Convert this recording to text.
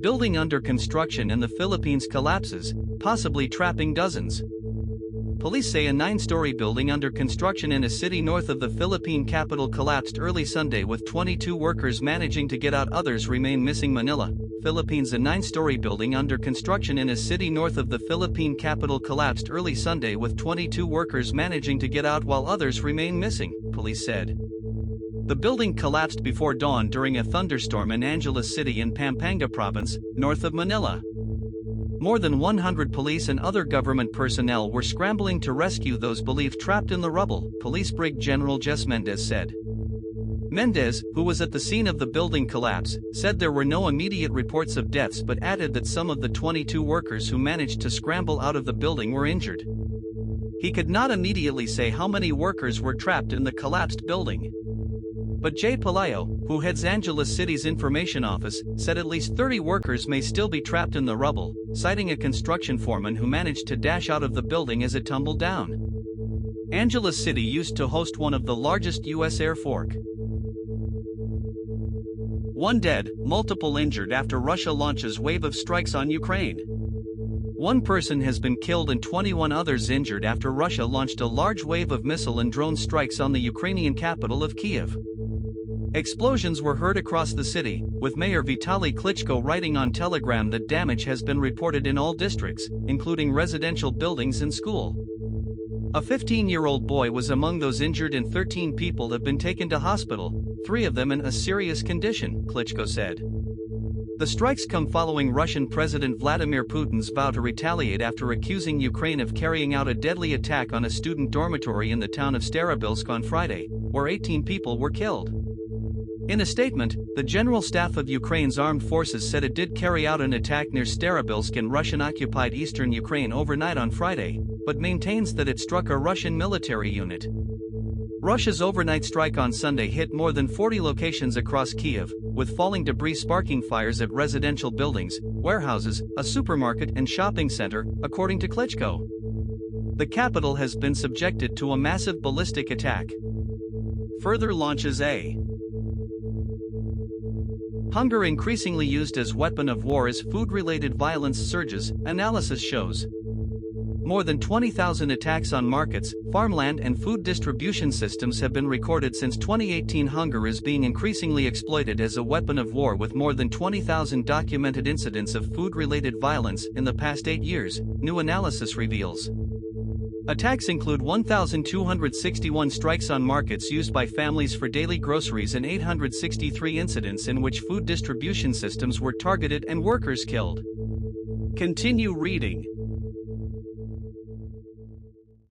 Building under construction in the Philippines collapses, possibly trapping dozens. Police say a 9-story building under construction in a city north of the Philippine capital collapsed early Sunday with 22 workers managing to get out. Others remain missing. Manila, Philippines. A 9-story building under construction in a city north of the Philippine capital collapsed early Sunday with 22 workers managing to get out while others remain missing, police said. The building collapsed before dawn during a thunderstorm in Angeles City in Pampanga province, north of Manila. More than 100 police and other government personnel were scrambling to rescue those believed trapped in the rubble, Police Brig General Jess Mendez said. Mendez, who was at the scene of the building collapse, said there were no immediate reports of deaths but added that some of the 22 workers who managed to scramble out of the building were injured. He could not immediately say how many workers were trapped in the collapsed building. But Jay Palayo, who heads Angeles City's information office, said at least 30 workers may still be trapped in the rubble, citing a construction foreman who managed to dash out of the building as it tumbled down. Angeles City used to host one of the largest U.S. air fork. 1 dead, multiple injured after Russia launches wave of strikes on Ukraine. 1 person has been killed and 21 others injured after Russia launched a large wave of missile and drone strikes on the Ukrainian capital of Kyiv. Explosions were heard across the city, with Mayor Vitaly Klitschko writing on Telegram that damage has been reported in all districts, including residential buildings and school. A 15-year-old boy was among those injured and 13 people have been taken to hospital, 3 of them in a serious condition, Klitschko said. The strikes come following Russian President Vladimir Putin's vow to retaliate after accusing Ukraine of carrying out a deadly attack on a student dormitory in the town of Starobilsk on Friday, where 18 people were killed. In a statement, the General Staff of Ukraine's armed forces said it did carry out an attack near Starobilsk in Russian-occupied eastern Ukraine overnight on Friday, but maintains that it struck a Russian military unit. Russia's overnight strike on Sunday hit more than 40 locations across Kyiv, with falling debris sparking fires at residential buildings, warehouses, a supermarket and shopping center, according to Klitschko. The capital has been subjected to a massive ballistic attack. Further launches. Hunger increasingly used as weapon of war as food-related violence surges, analysis shows. More than 20,000 attacks on markets, farmland and food distribution systems have been recorded since 2018. Hunger is being increasingly exploited as a weapon of war, with more than 20,000 documented incidents of food-related violence in the past 8 years, new analysis reveals. Attacks include 1,261 strikes on markets used by families for daily groceries and 863 incidents in which food distribution systems were targeted and workers killed. Continue reading.